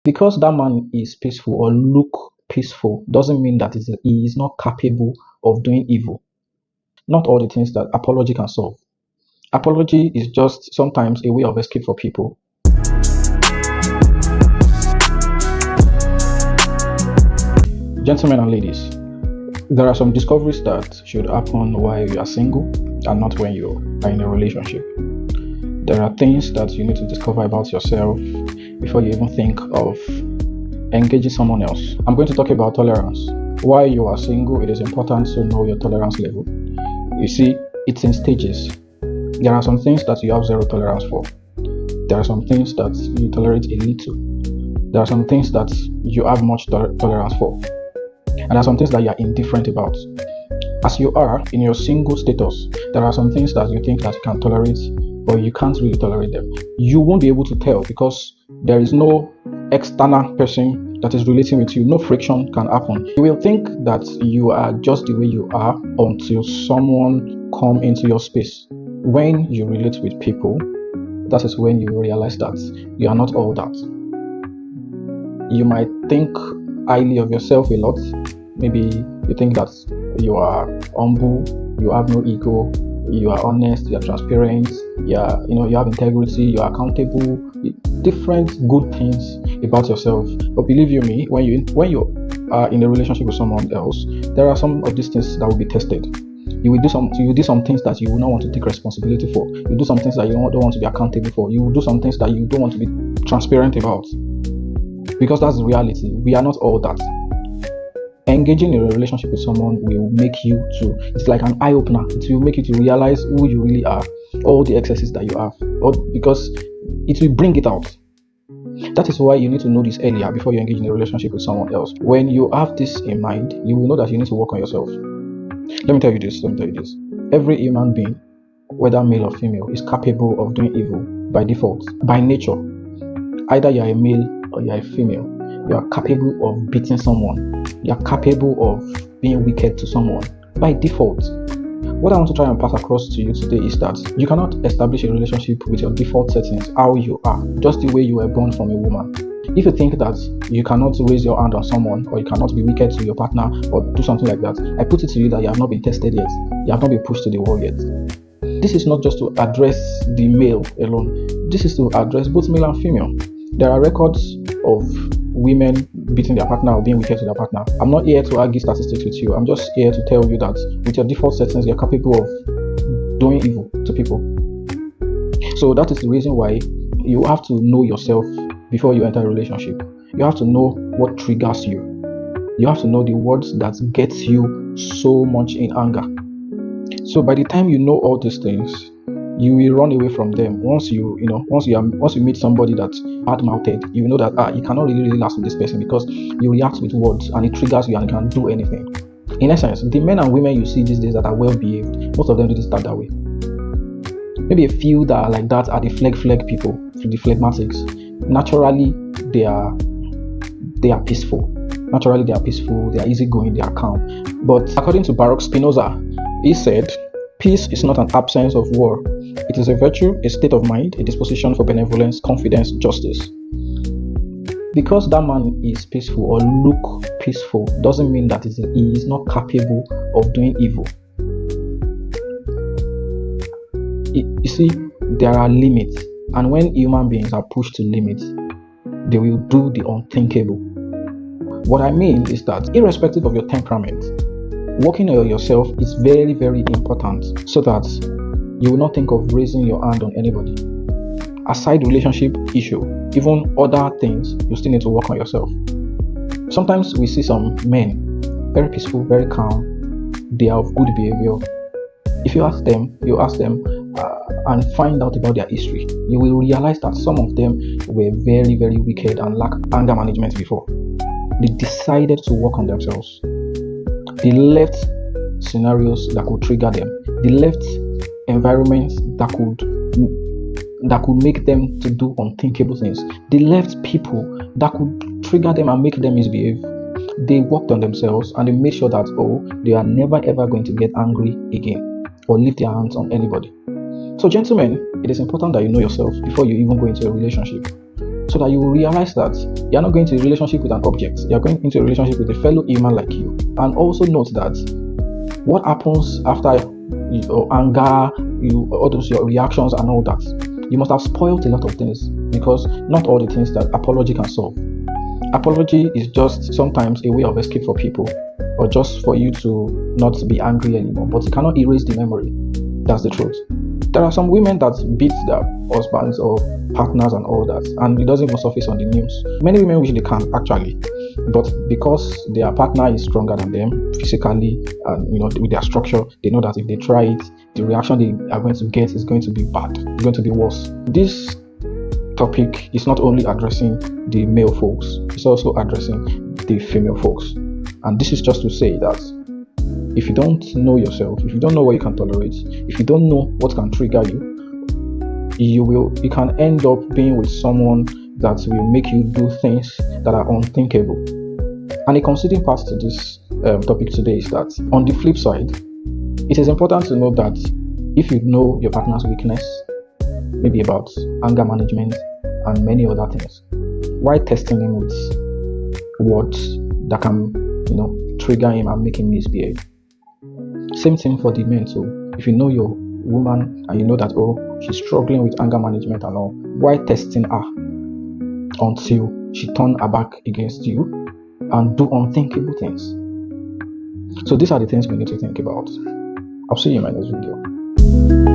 Because that man is peaceful or look peaceful doesn't mean that he is not capable of doing evil. Not all the things that apology can solve. Apology is just sometimes a way of escape for people. Gentlemen and ladies, there are some discoveries that should happen while you are single and not when you are in a relationship. There are things that you need to discover about yourself before you even think of engaging someone else. I'm going to talk about tolerance. While you are single, it is important to know your tolerance level. You see, it's in stages. There are some things that you have zero tolerance for. There are some things that you tolerate a little. There are some things that you have much tolerance for. And there are some things that you are indifferent about. As you are in your single status, there are some things that you think that you can tolerate, but you can't really tolerate them. You won't be able to tell because there is no external person that is relating with you. No friction can happen. You will think that you are just the way you are until someone come into your space. When you relate with people, that is when you realize that you are not all that. You might think highly of yourself a lot. Maybe you think that you are humble, you have no ego, you are honest, you are transparent, you have integrity, you are accountable, different good things about yourself. But believe you me, when you are in a relationship with someone else, there are some of these things that will be tested. You will do some things that you will not want to take responsibility for. You do some things that you don't want to be accountable for. You will do some things that you don't want to be transparent about. Because that's the reality. We are not all that. Engaging in a relationship with someone will make you to, it's like an eye-opener. It will make you to realize who you really are, all the excesses that you have, because it will bring it out. That is why you need to know this earlier before you engage in a relationship with someone else. When you have this in mind, you will know that you need to work on yourself. Let me tell you this. Every human being, whether male or female, is capable of doing evil by default, by nature. Either you are a male or you are a female, you are capable of beating someone. You are capable of being wicked to someone by default. What I want to try and pass across to you today is that you cannot establish a relationship with your default settings, how you are, just the way you were born from a woman. If you think that you cannot raise your hand on someone, or you cannot be wicked to your partner, or do something like that, I put it to you that you have not been tested yet. You have not been pushed to the wall yet. This is not just to address the male alone. This is to address both male and female. There are records of women beating their partner or being wicked to their partner. I'm not here to argue statistics with you. I'm just here to tell you that with your default settings, you're capable of doing evil to people. So that is the reason why you have to know yourself before you enter a relationship. You have to know what triggers you. You have to know the words that get you so much in anger. So by the time you know all these things, you will run away from them. Once you meet somebody that's hard-mouthed, you know that you cannot really last with this person because you react with words and it triggers you and you can't do anything. In essence, the men and women you see these days that are well behaved, most of them didn't start that way. Maybe a few that are like that are the flag people, the phlegmatics. Naturally, they are peaceful. Naturally, they are peaceful. They are easygoing. They are calm. But according to Baruch Spinoza, he said, "Peace is not an absence of war. It is a virtue, a state of mind, a disposition for benevolence, confidence, justice." Because that man is peaceful or look peaceful doesn't mean that he is not capable of doing evil. You see, there are limits, and when human beings are pushed to limits, they will do the unthinkable. What I mean is that irrespective of your temperament, working on yourself is very, very important so that you will not think of raising your hand on anybody. Aside relationship issue, even other things, you still need to work on yourself. Sometimes we see some men, very peaceful, very calm, they are of good behavior. If you ask them and find out about their history, you will realize that some of them were very, very wicked and lack anger management before. They decided to work on themselves. They left scenarios that could trigger them. They left environments that could make them to do unthinkable things. They left people that could trigger them and make them misbehave. They worked on themselves and they made sure that they are never ever going to get angry again or lift their hands on anybody. So gentlemen, it is important that you know yourself before you even go into a relationship. so that you will realize that you're not going to a relationship with an object, you're going into a relationship with a fellow human like you. And also note that what happens after your anger, all those your reactions and all that, you must have spoiled a lot of things, because not all the things that apology can solve. Apology is just sometimes a way of escape for people, or just for you to not be angry anymore, but it cannot erase the memory. That's the truth. There are some women that beat their husbands or partners and all that, and it doesn't even surface on the news. Many women wish they can actually, but because their partner is stronger than them physically and with their structure, they know that if they try it, the reaction they are going to get is going to be bad, it's going to be worse. This topic is not only addressing the male folks, it's also addressing the female folks. And this is just to say that if you don't know yourself, if you don't know what you can tolerate, if you don't know what can trigger you, you can end up being with someone that will make you do things that are unthinkable. And a considering part to this topic today is that on the flip side, it is important to know that if you know your partner's weakness, maybe about anger management and many other things, why testing him with words that can trigger him and make him misbehave? Same thing for the men too. If you know your woman and you know that she's struggling with anger management and all, why testing her until she turns her back against you and do unthinkable things? So these are the things we need to think about. I'll see you in my next video.